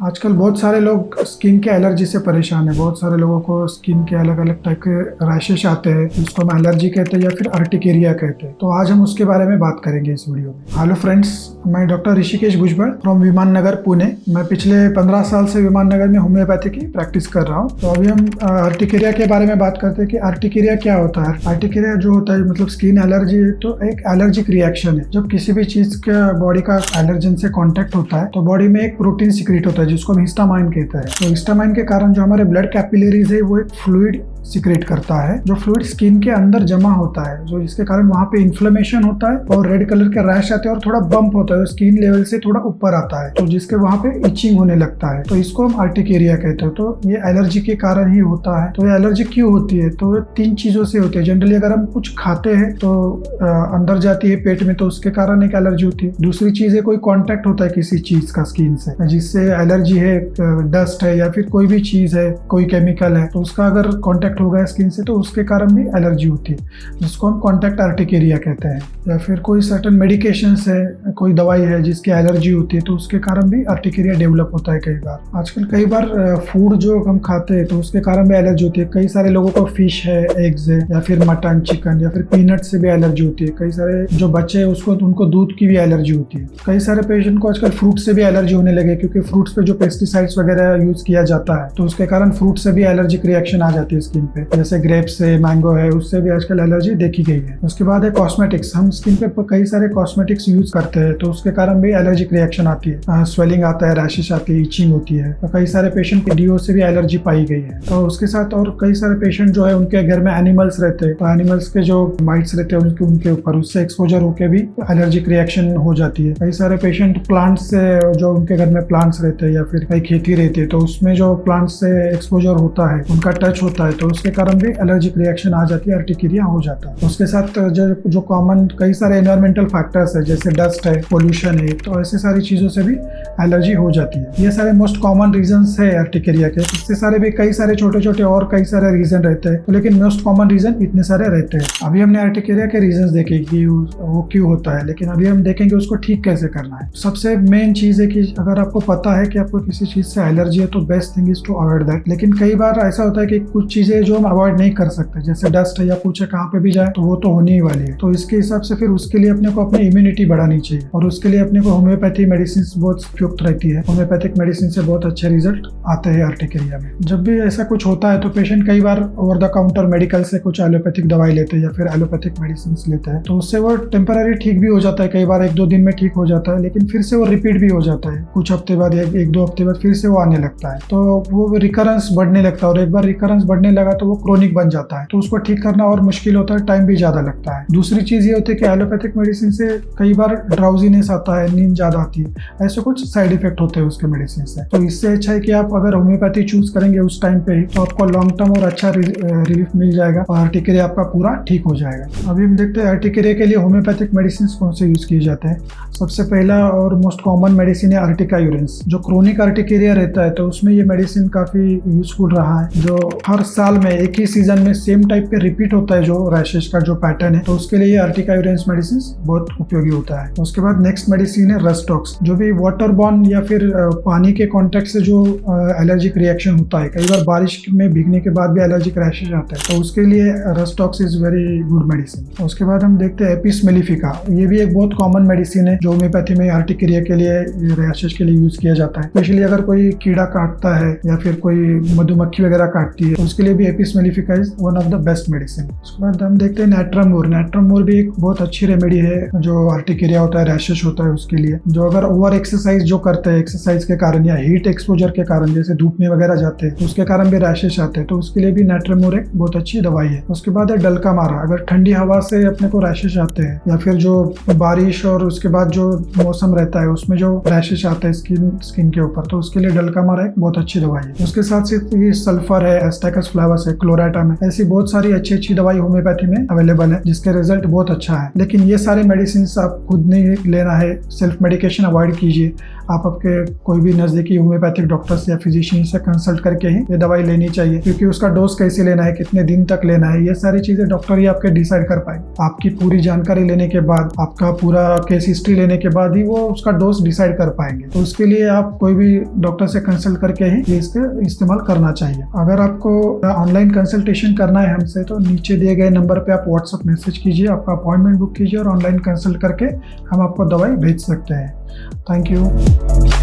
आजकल बहुत सारे लोग स्किन के एलर्जी से परेशान है। बहुत सारे लोगों को स्किन के अलग अलग टाइप के रैशेस आते हैं, जिसको हम एलर्जी कहते हैं या फिर अर्टिकेरिया कहते हैं। तो आज हम उसके बारे में बात करेंगे इस वीडियो में। हेलो फ्रेंड्स, मैं डॉक्टर ऋषिकेश भुजबल फ्रॉम विमान नगर पुणे। मैं पिछले 15 साल से विमान नगर में होम्योपैथी की प्रैक्टिस कर रहा हूँ। तो अभी हम अर्टिकेरिया के बारे में बात करते हैं कि अर्टिकेरिया क्या होता है। अर्टिकेरिया जो होता है मतलब स्किन एलर्जी तो एक एलर्जिक रिएक्शन है। जब किसी भी चीज का बॉडी का एलर्जन से कॉन्टेक्ट होता है तो बॉडी में एक प्रोटीन सिक्रीट होता है जिसको हम हिस्टामाइन कहते हैं। तो हिस्टामाइन के कारण जो हमारे ब्लड कैपिलरीज है वो एक फ्लूइड सिक्रेट करता है, जो फ्लूइड स्किन के अंदर जमा होता है, जो जिसके कारण वहां पे इन्फ्लेमेशन होता है और रेड कलर के रैश आते हैं और थोड़ा बम्प होता है, स्किन लेवल से थोड़ा ऊपर आता है, तो जिसके वहां पे इचिंग होने लगता है। तो इसको हम अर्टिकेरिया कहते हैं। तो ये एलर्जी के कारण ही होता है। तो ये एलर्जी क्यों होती है? तो 3 चीजों से होती है। जनरली अगर हम कुछ खाते हैं तो अंदर जाती है पेट में, तो उसके कारण एक एलर्जी होती है। दूसरी चीज है कोई कॉन्टेक्ट होता है किसी चीज का स्किन से, जिससे एलर्जी है, डस्ट है या फिर कोई भी चीज है, कोई केमिकल है, तो उसका अगर कॉन्टेक्ट हो गया स्किन से तो उसके कारण भी एलर्जी होती है, जिसको हम कॉन्टैक्ट अर्टिकेरिया कहते हैं। या फिर कोई सर्टेन मेडिकेशंस है, कोई दवाई है जिसकी एलर्जी होती है, तो उसके कारण भी अर्टिकेरिया डेवलप होता है। कई बार आजकल कई बार फूड जो हम खाते हैं तो उसके कारण भी एलर्जी होती है। कई सारे लोगों को फिश है, एग्स है या फिर मटन, चिकन या फिर पीनट से भी एलर्जी होती है। कई सारे जो बच्चे हैं उसको उनको दूध की भी एलर्जी होती है। कई सारे पेशेंट को आजकल फ्रूट से भी एलर्जी होने लगे, क्योंकि फ्रूट्स पे जो पेस्टिसाइड्स वगैरह यूज किया जाता है तो उसके कारण फ्रूट से भी एलर्जिक रिएक्शन आ जाती है स्किन पे। जैसे ग्रेप्स है, मैंगो है, उससे भी आजकल एलर्जी देखी गई है। उसके बाद है कॉस्मेटिक्स। हम स्किन पे कई सारे कॉस्मेटिक्स यूज करते हैं तो उसके कारण भी एलर्जिक रिएक्शन आती है, स्वेलिंग आता है, रैशेस आती है, इचिंग होती है। तो कई सारे पेशेंट के डीओ से भी एलर्जी पाई गई है। तो उसके साथ और कई सारे पेशेंट जो है उनके घर में एनिमल्स रहते हैं, तो एनिमल्स के जो माइट्स रहते हैं उनके ऊपर उससे एक्सपोजर होकर भी एलर्जिक रिएक्शन हो जाती है। कई सारे पेशेंट प्लांट्स से, जो उनके घर में प्लांट्स रहते हैं या फिर कई खेती रहती है तो उसमें जो प्लांट्स से एक्सपोजर होता है, उनका टच होता है, तो उसके कारण भी एलर्जिक रिएक्शन आ जाती है, अर्टिकेरिया हो जाता है। उसके साथ जो कॉमन कई सारे एनवायरमेंटल फैक्टर्स है, जैसे डस्ट है, पोल्यूशन है, तो ऐसे सारी चीजों से भी एलर्जी हो जाती है। ये सारे मोस्ट कॉमन रीजंस है अर्टिकेरिया के। इससे सारे भी कई सारे छोटे छोटे और कई सारे रीजन रहते हैं, लेकिन मोस्ट कॉमन रीजन इतने सारे रहते हैं। अभी हमने अर्टिकेरिया के रीजन देखे कि वो क्यों होता है, लेकिन अभी हम देखेंगे उसको ठीक कैसे करना है। सबसे मेन चीज है कि अगर आपको पता है कि आपको किसी चीज से एलर्जी है तो best thing is to avoid that. लेकिन कई बार ऐसा होता है कि कुछ चीजें जो हम अवॉइड नहीं कर सकते, जैसे डस्ट है या कुछ है, कहाँ पे भी जाए तो वो तो होनी ही वाली है। तो इसके हिसाब से फिर उसके लिए अपने को अपनी इम्यूनिटी बढ़ानी चाहिए और उसके लिए अपने को होम्योपैथी मेडिसिन बहुत उपयुक्त रहती है। होम्योपैथिक मेडिसिन से बहुत अच्छे रिजल्ट आते हैं अर्टिकेरिया में। जब भी ऐसा कुछ होता है तो पेशेंट कई बार ओवर द काउंटर मेडिकल से कुछ एलोपैथिक दवाई लेते हैं या फिर एलोपैथिक मेडिसिन लेते हैं, तो उससे वो टेम्पररी ठीक भी हो जाता है। कई बार 1-2 दिन में ठीक हो जाता है, लेकिन फिर से वो रिपीट भी हो जाता है। कुछ हफ्ते बाद, 1-2 हफ्ते बाद फिर से वो आने लगता है, तो वो रिकरेंस बढ़ने लगता है और एक बार रिकरेंस बढ़ने लगा तो वो क्रोनिक बन जाता है। तो उसको ठीक करना और मुश्किल होता है, टाइम भी ज्यादा लगता है। दूसरी चीज ये होती है कि एलोपैथिक मेडिसिन से कई बार ड्राउजीनेस आता है, नींद ज्यादा आती है, ऐसे कुछ साइड इफेक्ट होते हैं उसके मेडिसिन से। तो इससे अच्छा है कि आप अगर होम्योपैथी चूज करेंगे उस टाइम पे ही, तो आपको लॉन्ग टर्म और अच्छा रिलीफ मिल जाएगा और अर्टिकेरिया आपका पूरा ठीक हो जाएगा। अभी हम देखते हैं अर्टिकेरिया के लिए होम्योपैथिक मेडिसिन कौन से यूज किए जाते हैं। सबसे पहला और मोस्ट कॉमन मेडिसिन है अर्टिकायूरेंस। जो क्रोनिक अर्टिकेरिया रहता है तो उसमें ये मेडिसिन काफी यूजफुल रहा है। जो हर साल में एक ही सीजन में सेम टाइप पे रिपीट होता है जो रैशेस का जो पैटर्न है, तो उसके लिए अर्टिकायूरेंस मेडिसिन बहुत उपयोगी होता है। उसके बाद नेक्स्ट मेडिसिन है रस्टॉक्स, जो भी वाटर बॉर्न या फिर पानी के कांटेक्ट से जो एलर्जिक रिएक्शन होता है। कई बार बारिश में भीगने के बाद भी एलर्जिक रैशेस आते हैं, तो उसके लिए rhus tox is very good medicine. उसके बाद हम देखते हैं एपिस मेलिफिका। ये भी एक बहुत कॉमन मेडिसिन है जो होम्योपैथी में अर्टिकेरिया के लिए, रैशेस के लिए यूज किया जाता है। स्पेशली अगर कोई कीड़ा काटता है या फिर कोई मधुमक्खी वगैरह काटती है तो उसके लिए भी Apis mellifica is one of the best medicine. उसके बाद हम देखते हैं नैट्रामोर। नैट्रामोर भी एक बहुत अच्छी रेमेडी है जो अर्टिकेरिया होता है, रैशेस होता है उसके लिए। जो अगर ओवर एक्सरसाइज जो करते हैं, एक्सरसाइज के कारण या हीट एक्सपोजर के कारण, जैसे धूप में वगैरह जाते हैं तो उसके कारण भी रैशेस आते हैं, तो उसके लिए भी नैट्रामोर एक बहुत अच्छी दवाई है। उसके बाद है डल्कामारा। अगर ठंडी हवा से अपने को रैशेस आते हैं या फिर जो बारिश और उसके बाद जो मौसम रहता है उसमें जो रैशेस आते हैं स्किन के ऊपर, तो उसके लिए डल्कामारा एक बहुत अच्छी दवाई है। उसके साथ साथ ये सल्फर है, एस्टेकस फ्लेवस है, क्लोराटम है, ऐसी बहुत सारी अच्छी दवाई होम्योपैथी में अवेलेबल है जिसके रिजल्ट बहुत अच्छा है। लेकिन ये सारे मेडिसिन आप खुद नहीं लेना है, सेल्फ मेडिकेशन अवॉइड कीजिए। आप आपके कोई भी नज़दीकी होम्योपैथिक डॉक्टर से या फिजिशियन से कंसल्ट करके ही ये दवाई लेनी चाहिए, क्योंकि उसका डोज कैसे लेना है, कितने दिन तक लेना है, ये सारी चीज़ें डॉक्टर ही आपके डिसाइड कर पाएंगे। आपकी पूरी जानकारी लेने के बाद, आपका पूरा केस हिस्ट्री लेने के बाद ही वो उसका डोज डिसाइड कर पाएंगे। तो उसके लिए आप कोई भी डॉक्टर से कंसल्ट करके ही ये इसका इस्तेमाल करना चाहिए। अगर आपको ऑनलाइन कंसल्टेशन करना है हमसे तो नीचे दिए गए नंबर पे आप व्हाट्सएप मैसेज कीजिए, आपका अपॉइंटमेंट बुक कीजिए और ऑनलाइन कंसल्ट करके हम आपको दवाई भेज सकते हैं। Thank you.